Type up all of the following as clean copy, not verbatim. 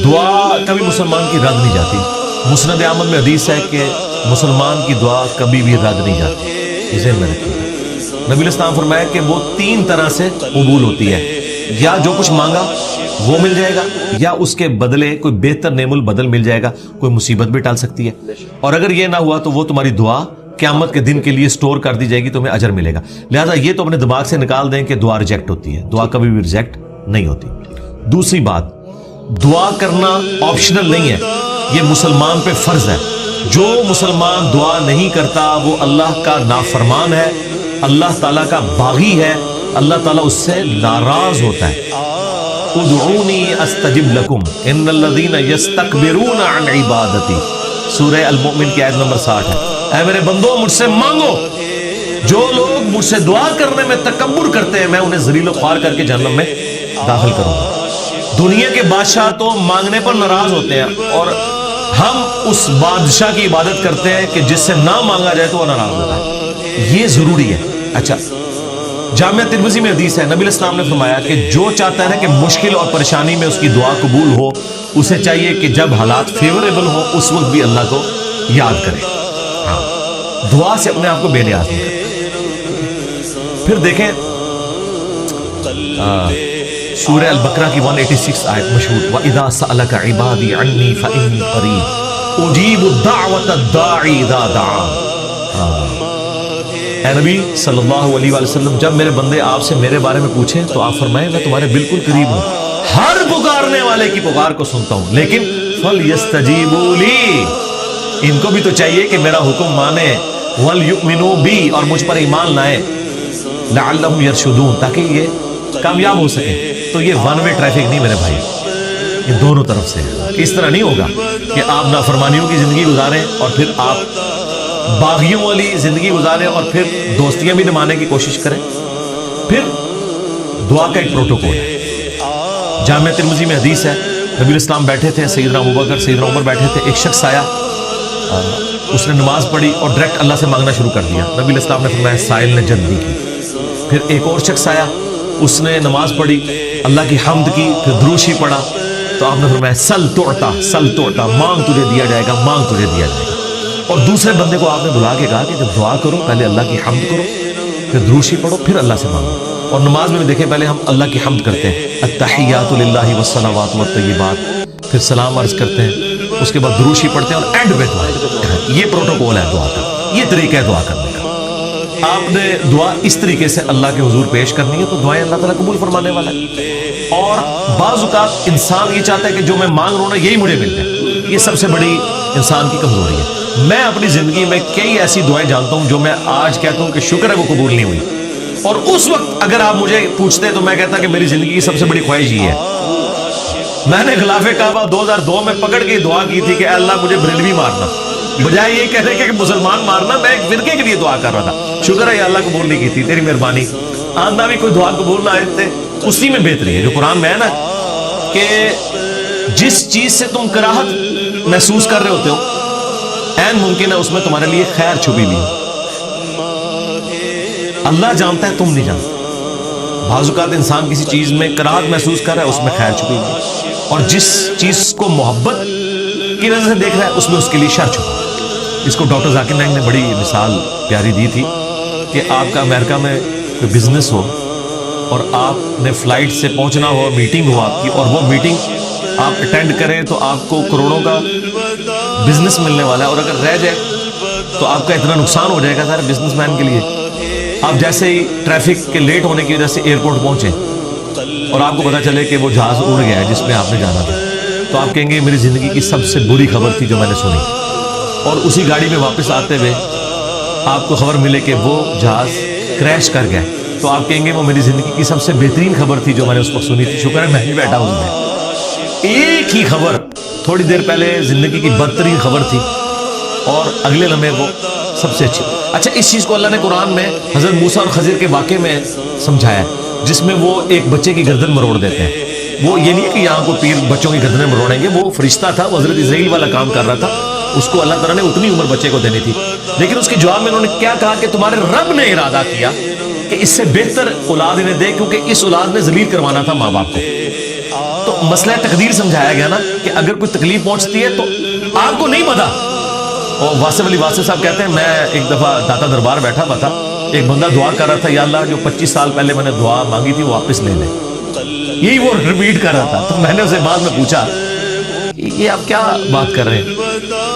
دعا کبھی مسلمان کی رد نہیں جاتی. مسند احمد میں حدیث ہے کہ مسلمان کی دعا کبھی بھی رد نہیں جاتی. اسے میں رکھیے. نبی علیہ السلام فرمایا کہ وہ 3 طرح سے قبول ہوتی ہے. یا جو کچھ مانگا وہ مل جائے گا, یا اس کے بدلے کوئی بہتر نعم البدل مل جائے گا, کوئی مصیبت بھی ٹال سکتی ہے. اور اگر یہ نہ ہوا تو وہ تمہاری دعا قیامت کے دن کے لیے سٹور کر دی جائے گی, تمہیں اجر ملے گا. لہذا یہ تو اپنے دماغ سے نکال دیں کہ دعا ریجیکٹ ہوتی ہے. دعا کبھی بھی ریجیکٹ نہیں ہوتی. دوسری بات, دعا کرنا آپشنل نہیں ہے, یہ مسلمان پہ فرض ہے. جو مسلمان دعا نہیں کرتا وہ اللہ کا نافرمان ہے, اللہ تعالیٰ کا باغی ہے, اللہ تعالیٰ اس سے ناراض ہوتا ہے. ادعونی استجب لکم ان الذین یستکبرون عن عبادتی, سورہ المؤمن کی آیت نمبر 60 ہے. اے میرے بندو مجھ سے مانگو. جو لوگ مجھ سے دعا کرنے میں تکبر کرتے ہیں میں انہیں ذلیل و خوار کر کے جہنم میں داخل کروں گا. دنیا کے بادشاہ تو مانگنے پر ناراض ہوتے ہیں, اور ہم اس بادشاہ کی عبادت کرتے ہیں کہ جس سے نہ مانگا جائے تو وہ ناراض ہوتا ہے. یہ ضروری ہے. اچھا, جامعہ ترمذی میں حدیث ہے, نبی علیہ السلام نے فرمایا کہ جو چاہتا ہے نا کہ مشکل اور پریشانی میں اس کی دعا قبول ہو, اسے چاہیے کہ جب حالات فیوریبل ہو اس وقت بھی اللہ کو یاد کرے. ہاں, دعا سے اپنے آپ کو بے نیاز نہیں کرے. پھر دیکھیں سورہ البقرہ کی 186 آیت مشہور, وَإِذَا سَأَلَكَ عِبَادِي عَنِّي فَإِنِّي قَرِيبٌ أُجِيبُ الدَّعْوَةَ الدَّاعِ إِذَا دَعَانِ. اے نبی صلی اللہ علیہ وآلہ وسلم, جب میرے بندے آپ سے میرے بارے میں پوچھیں تو آپ فرمائیں میں تمہارے بالکل قریب ہوں, ہر پکارنے والے کی پکار کو سنتا ہوں, لیکن فَلْيَسْتَجِيبُوا لِي, ان کو بھی تو چاہیے کہ میرا حکم مانے, وَلْيُؤْمِنُوا بِي, اور مجھ پر ایمان لائیں, لَعَلَّهُمْ يَرْشُدُونَ, تاکہ یہ کامیاب ہو سکیں. تو یہ ون وے ٹریفک نہیں میرے بھائی, یہ دونوں طرف سے ہے. اس طرح نہیں ہوگا کہ آپ نافرمانیوں کی زندگی گزاریں اور پھر آپ باغیوں والی زندگی گزاریں اور پھر دوستیاں بھی نمانے کی کوشش کریں. پھر دعا کا ایک پروٹوکول ہے. جامعہ ترمذی میں حدیث ہے, نبی علیہ السلام بیٹھے تھے, سیدنا ابوبکر سیدنا عمر بیٹھے تھے, ایک شخص آیا, اس نے نماز پڑھی اور ڈائریکٹ اللہ سے مانگنا شروع کر دیا. نبی علیہ السلام نے فرمایا سائل نے جلدی کی. پھر ایک اور شخص آیا, اس نے نماز پڑھی, اللہ کی حمد کی, پھر دروشی پڑھا, تو آپ نے فرمایا سل توڑتا سل توڑتا, مانگ تجھے دیا جائے گا, مانگ تجھے دیا جائے گا. اور دوسرے بندے کو آپ نے بلا کے کہا کہ جب دعا کرو پہلے اللہ کی حمد کرو, پھر دروشی پڑھو, پھر اللہ سے مانگو. اور نماز میں بھی دیکھیں پہلے ہم اللہ کی حمد کرتے ہیں, التحیات للہ والصلوات والطیبات, پھر سلام عرض کرتے ہیں, اس کے بعد دروشی پڑھتے ہیں, اور اینڈ پہ دعا. یہ پروٹوکول ہے دعا کا, یہ طریقہ ہے دعا کرنے کا. آپ نے دعا اس طریقے سے اللہ کے حضور پیش کرنی ہے تو دعائیں اللہ تعالیٰ قبول فرمانے والا ہے. اور بعض اوقات انسان یہ چاہتا ہے کہ جو میں مانگ رہا ہوں نا یہی مجھے مل جائے. یہ سب سے بڑی انسان کی کمزوری ہے. میں اپنی زندگی میں کئی ایسی دعائیں جانتا ہوں جو میں آج کہتا ہوں کہ شکر ہے وہ قبول نہیں ہوئی, اور اس وقت اگر آپ مجھے پوچھتے تو میں کہتا کہ میری زندگی کی سب سے بڑی خواہش یہ ہے. میں نے غلاف کعبہ 2002 میں پکڑ کے دعا کی تھی کہ اے اللہ مجھے بریلوی مارنا, بجائے یہ کہنے کے کہ مسلمان مارنا, میں ایک فرقے کے لیے دعا کر رہا تھا. شکر ہے یہ اللہ قبول نہیں کی تھی, تیری مہربانی. آندہ بھی کوئی دعا قبول نہ آئے تھے, اسی میں بہتری ہے جو قرآن میں ہے نا کہ جس چیز سے تم کراہت محسوس کر رہے ہوتے ہو عین ممکن ہے اس میں تمہارے لیے خیر چھپی ہوئی ہے. اللہ جانتا ہے, تم نہیں جانتے. بعض اوقات انسان کسی چیز میں کراہت محسوس کر رہا ہے, اس میں خیر چھپی ہوئی ہے, اور جس چیز کو محبت کی نظر سے دیکھ رہا ہے اس میں اس کے لیے شر چھپا ہے. اس کو ڈاکٹر ذاکر نائک نے بڑی مثال پیاری دی تھی کہ آپ کا امریکہ میں کوئی بزنس ہو اور آپ نے فلائٹ سے پہنچنا ہو, میٹنگ ہو آپ کی, اور وہ میٹنگ آپ اٹینڈ کریں تو آپ کو کروڑوں کا بزنس ملنے والا ہے, اور اگر رہ جائے تو آپ کا اتنا نقصان ہو جائے گا سارے بزنس مین کے لیے. آپ جیسے ہی ٹریفک کے لیٹ ہونے کی وجہ سے ایئرپورٹ پہنچے اور آپ کو پتا چلے کہ وہ جہاز اڑ گیا ہے جس میں آپ نے جانا تھا, تو آپ کہیں گے میری زندگی کی سب سے بری خبر تھی جو میں نے سنی. اور اسی گاڑی میں واپس آتے ہوئے آپ کو خبر ملے کہ وہ جہاز کریش کر گیا, تو آپ کہیں گے وہ میری زندگی کی سب سے بہترین خبر تھی جو میں نے اس وقت سنی تھی. شکر ہے میں ہی بیٹھا ہوں. میں ایک ہی خبر تھوڑی دیر پہلے زندگی کی بدترین خبر تھی اور اگلے لمحے وہ سب سے اچھی. اچھا, اس چیز کو اللہ نے قرآن میں حضرت موسیٰ اور خضر کے واقعے میں سمجھایا, جس میں وہ ایک بچے کی گردن مروڑ دیتے ہیں. وہ یہ نہیں ہے کہ یہاں کو پیر بچوں کی گردنیں مروڑیں گے, وہ فرشتہ تھا, وہ حضرت اسرائیل والا کام کر رہا تھا, اس کو اللہ تعالیٰ نے اتنی عمر بچے کو دینی تھی. لیکن اس کے جواب میں انہوں نے کیا کہا کہ تمہارے رب نے ارادہ کیا کہ اس سے بہتر اولاد انہیں دے, کیونکہ اس اولاد نے ذلیل کروانا تھا ماں باپ کو. تو مسئلہ تقدیر سمجھایا گیا نا کہ اگر کوئی تکلیف پہنچتی ہے تو آپ کو نہیں پتا. اور واصف علی واصف صاحب کہتے ہیں میں ایک دفعہ داتا دربار بیٹھا ہوا تھا, ایک بندہ دعا کر رہا تھا, یا اللہ جو 25 سال پہلے میں نے دعا مانگی تھی وہ واپس لے لے. یہی وہ ریپیٹ کر رہا تھا. تو میں نے اسے بعد میں پوچھا یہ آپ کیا بات کر رہے ہیں؟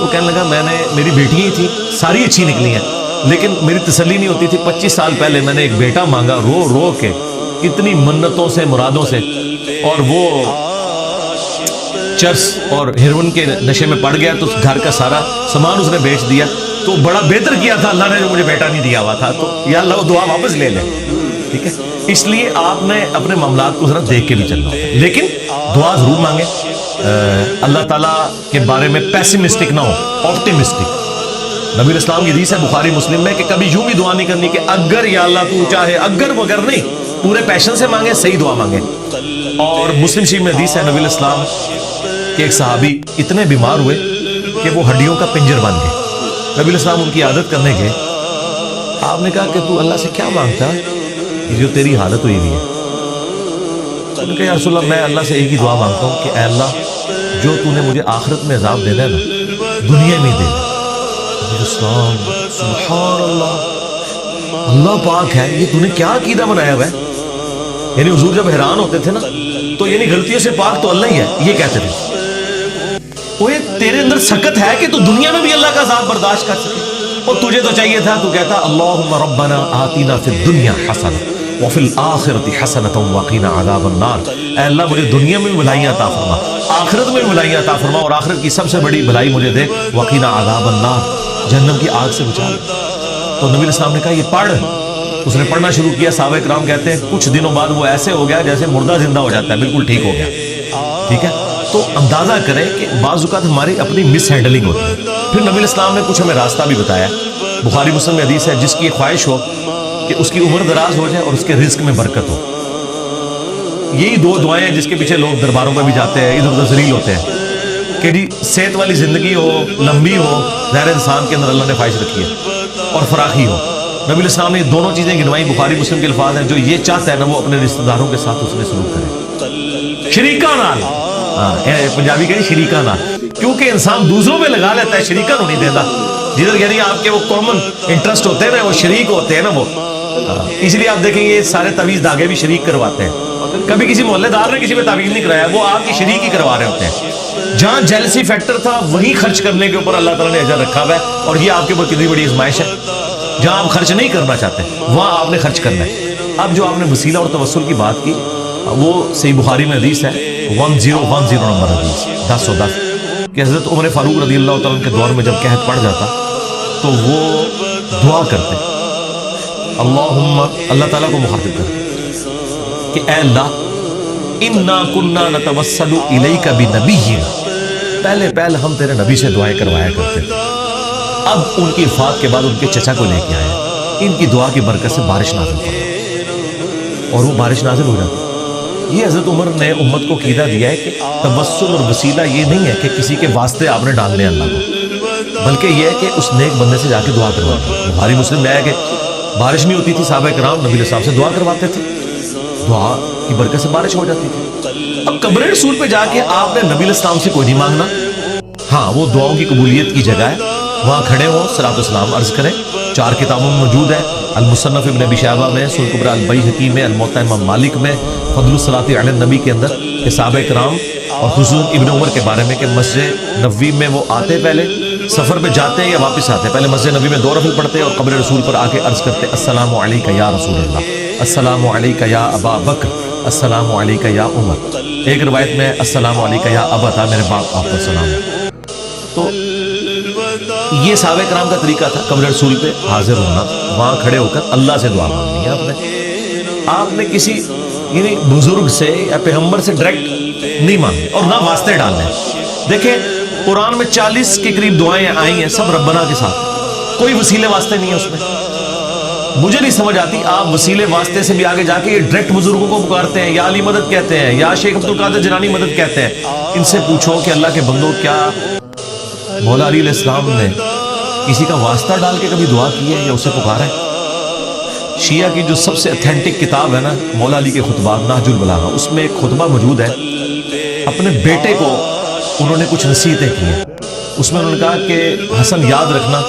وہ کہنے لگا میں نے, میری بیٹی ہی تھی, ساری اچھی نکلی ہیں, لیکن میری تسلی نہیں ہوتی تھی. 25 سال پہلے میں نے ایک بیٹا مانگا رو رو کے, کتنی منتوں سے مرادوں سے, اور وہ چرس اور ہیروئن کے نشے میں پڑ گیا تو گھر کا سارا سامان اس نے بیچ دیا. تو بڑا بہتر کیا تھا اللہ نے جو مجھے بیٹا نہیں دیا ہوا تھا, تو یا اللہ وہ دعا واپس لے لے. ٹھیک ہے, اس لیے آپ نے اپنے معاملات کو ذرا دیکھ کے بھی چلنا ہوتا ہے, لیکن دعا ضرور مانگیں. اللہ تعالیٰ کے بارے میں پیسمسٹک نہ ہو, آپٹیمسٹک. نبی اسلام کی حدیث ہے بخاری مسلم میں کہ کبھی یوں بھی دعا نہیں کرنی کہ اگر یا اللہ تو چاہے, اگر وگر نہیں, پورے پیشن سے مانگے, صحیح دعا مانگے. اور مسلم شریف میں حدیث ہے نبی اسلام کہ ایک صحابی اتنے بیمار ہوئے کہ وہ ہڈیوں کا پنجر بن گئے. نبی اسلام ان کی عادت کرنے گئے. آپ نے کہا کہ تو اللہ سے کیا مانگتا کہ جو تیری حالت ہوئی ہوئی ہے؟ انہوں نے کہا یا رسول اللہ میں اللہ سے ایک ہی دعا مانگتا ہوں کہ اے اللہ جو تو نے مجھے آخرت میں عذاب دینا ہے نا دنیا میں دے. اسلام سبحان اللہ, اللہ پاک ہے, یہ تو نے کیا عقیدہ بنایا ہوا ہے. یعنی حضور جب حیران ہوتے تھے نا تو یعنی غلطیوں سے پاک تو اللہ ہی ہے, یہ کہتے تھے. اوے تیرے اندر سکت ہے کہ تو دنیا میں بھی اللہ کا عذاب برداشت کر سکے, اور تجھے تو چاہیے تھا تو کہتا اللہم ربنا آتینا فی الدنیا حسنہ وفی الآخرۃ حسنۃ وقنا عذاب النار. اے اللہ مجھے دنیا میں بھی بھلائیاں عطا فرما, آخرت میں بھی بھلائیاں عطا فرما, اور آخرت کی سب سے بڑی بھلائی مجھے دے وقنا عذاب النار, جہنم کی آگ سے بچا. تو نبی اسلام نے کہا یہ پڑھ. اس نے پڑھنا شروع کیا. صحابہ کرام کہتے ہیں کچھ دنوں بعد وہ ایسے ہو گیا جیسے مردہ زندہ ہو جاتا ہے, بالکل ٹھیک ہو گیا. ٹھیک ہے, تو اندازہ کریں کہ بعض اوقات ہماری اپنی مس ہینڈلنگ ہوتی ہے. پھر نبی اسلام نے کچھ ہمیں راستہ بھی بتایا. بخاری مسلم میں حدیث ہے جس کی خواہش ہو کہ اس کی عمر دراز ہو جائے اور اس کے رزق میں برکت ہو. یہی دو دعائیں ہیں جس کے پیچھے لوگ درباروں میں بھی جاتے ہیں, ادھر ادھر ذلیل ہوتے ہیں کہ جی صحت والی زندگی ہو, لمبی ہو, ظاہر انسان کے اندر اللہ نے خواہش رکھی ہے, اور فراخی ہو. نبی اسلام نے دونوں چیزیں گنوائی. بخاری مسلم کے الفاظ ہیں جو یہ چاہتا ہے نا وہ اپنے رشتہ داروں کے ساتھ اس نے سلوک کرے. شریکہ نال, پنجابی کہیں شریکہ نال, کیونکہ انسان دوسروں پہ لگا لیتا ہے, شریکہ کو نہیں دیتا. جدھر یعنی آپ کے وہ کامن انٹرسٹ ہوتے ہیں نا, وہ شریک ہوتے ہیں نا وہ. اس لیے آپ دیکھیں یہ سارے تعویذ دھاگے بھی شریک کرواتے ہیں. کبھی کسی محلے دار نے کسی پہ تعویذ نہیں کرایا, وہ آپ کی شریک ہی کروا رہے ہوتے ہیں. جہاں جیلسی فیکٹر تھا وہیں خرچ کرنے کے اوپر اللہ تعالیٰ نے اجر رکھا ہوا ہے, اور یہ آپ کے اوپر کتنی بڑی آزمائش ہے. جہاں آپ خرچ نہیں کرنا چاہتے وہاں آپ نے خرچ کرنا ہے. اب جو آپ نے وسیلہ اور توسل کی بات کی وہ صحیح بخاری میں حدیث ہے 1010 نمبر حدیث 1010 کہ حضرت عمر فاروق رضی اللہ تعالیٰ کے دور میں جب قحط پڑ جاتا تو وہ دعا کرتے اللہم, اللہ تعالیٰ کو مخاطب کرتے کہ اے اللہ انا کنا نتوسل الیک بنبینا, پہلے ہم تیرے نبی سے دعائیں کروایا کرتے تھے, اب ان کی وفات کے بعد ان کے چچا کو لے کے آئے, ان کی دعا کی برکت سے بارش نازل فرما, اور وہ بارش نازل ہو جاتی. یہ حضرت عمر نے امت کو عقیدہ دیا ہے کہ توسل اور وسیلہ یہ نہیں ہے کہ کسی کے واسطے آپ نے ڈالنے اللہ کو, بلکہ یہ ہے کہ اس نیک بندے سے جا کے دعا کروانا. بخاری مسلم میں ہے کہ بارش نہیں ہوتی تھی, صحابہ کرام نبی صاحب سے دعا کرواتے تھے, دعا کی برکت سے بارش ہو جاتی تھی. اب قبر رسول پہ جا کے آپ نے نبی السلام سے کوئی نہیں مانگنا. ہاں وہ دعاؤں کی قبولیت کی جگہ ہے, وہاں کھڑے ہوں صلاۃ والسلام عرض کریں. 4 کتابوں میں موجود ہے, المصنف ابن ابی شیبہ میں, سنن کبریٰ البیہقی میں, الموطأ امام مالک میں, فضل الصلاۃ علی النبی کے اندر کہ صحابہ کرام اور خصوصاً ابن عمر کے بارے میں کہ مسجد نبوی میں وہ آتے, پہلے سفر پہ جاتے ہیں یا واپس آتے ہیں, پہلے مسجد نبوی میں 2 رکعت پڑھتے ہیں اور قبر رسول پر آ کے عرض کرتے السلام علیک یا رسول اللہ, السلام علیک یا ابا بکر, السلام علیک یا عمر. ایک روایت میں السلام علیک یا ابا, میرے باپ آپ پر سلام. تو یہ صحابہ کرام کا طریقہ تھا قبر رسول پہ حاضر ہونا, وہاں کھڑے ہو کر اللہ سے دعا مانگنی ہے. آپ نے کسی یعنی بزرگ سے یا پیغمبر سے ڈائریکٹ نہیں مانگے اور نہ واسطے ڈالنے. دیکھیں قرآن میں 40 کے قریب دعائیں آئی ہیں, سب ربنا کے ساتھ, کوئی وسیلے واسطے نہیں ہے اس میں. مجھے نہیں سمجھ آتی آپ وسیلے واسطے سے بھی آگے جا کے ڈائریکٹ بزرگوں کو پکارتے ہیں, یا علی مدد کہتے ہیں, یا شیخ عبد القادر جیلانی مدد کہتے ہیں. ان سے پوچھو کہ اللہ کے بندوں کیا مولا علی علیہ السلام نے کسی کا واسطہ ڈال کے کبھی دعا کی ہے یا اسے پکارا ہے؟ شیعہ کی جو سب سے اتھینٹک کتاب ہے نا مولا علی کے خطبات نہج البلاغہ, اس میں ایک خطبہ موجود ہے اپنے بیٹے کو انہوں نے کچھ نصیحتیں کی ہیں. اس میں انہوں نے کہا کہ حسن یاد رکھنا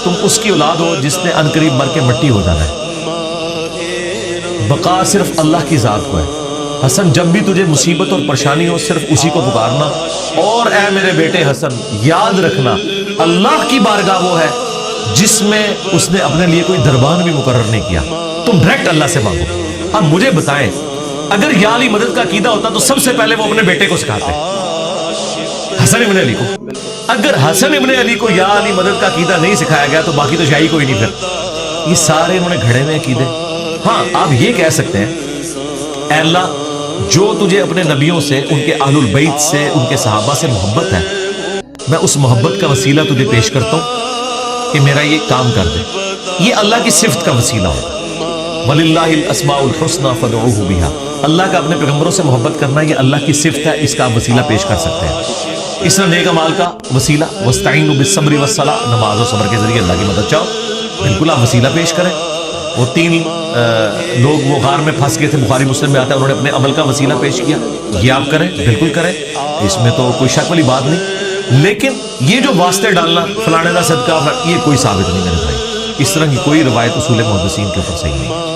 تم اس کی اولاد ہو جس نے عنقریب مر کے مٹی ہو جانا ہے. بقا صرف اللہ کی ذات کو ہے. حسن جب بھی تجھے مصیبت اور پریشانی ہو صرف اسی کو پکارنا. اور اے میرے بیٹے حسن یاد رکھنا اللہ کی بارگاہ وہ ہے جس میں اس نے اپنے لیے کوئی دربان بھی مقرر نہیں کیا. تم ڈائریکٹ اللہ سے مانگو. اب مجھے بتائیں اگر یا علی مدد کا عقیدہ ہوتا تو سب سے پہلے وہ اپنے بیٹے کو سکھاتے حسن ابن علی کو. اگر حسن ابن علی کو یا علی مدد کا عقیدہ نہیں سکھایا گیا تو باقی تو شاہی کوئی نہیں. پھر یہ سارے انہوں نے گھڑے میں عقیدے. ہاں آپ یہ کہہ سکتے ہیں اے اللہ جو تجھے اپنے نبیوں سے ان کے اہل البیت سے ان کے صحابہ سے محبت ہے میں اس محبت کا وسیلہ تجھے پیش کرتا ہوں کہ میرا یہ کام کر دے. یہ اللہ کی صفت کا وسیلہ ہوگا. وَلِلَّهِ الْأَسْمَاءُ الْحُسْنَى فَادْعُوهُ بِهَا. اللہ کا اپنے پیغمبروں سے محبت کرنا یہ اللہ کی صفت ہے. اس کا آپ وسیلہ پیش کر سکتے ہیں. اس طرح نیک اعمال کا وسیلہ وَاسْتَعِينُوا بِالصَّبْرِ وَالصَّلَاةِ نماز و صبر کے ذریعے اللہ کی مدد چاہو. بالکل آپ وسیلہ پیش کریں. وہ 3 لوگ وہ غار میں پھنس گئے تھے بخاری مسلم میں آتا ہے انہوں نے اپنے عمل کا وسیلہ پیش کیا. یہ آپ کریں بالکل کریں. اس میں تو کوئی شک والی بات نہیں. لیکن یہ جو واسطے ڈالنا فلانے کا صدقہ یہ کوئی ثابت نہیں میرے بھائی. اس طرح کی کوئی روایت اصول محدثین کے اوپر صحیح نہیں.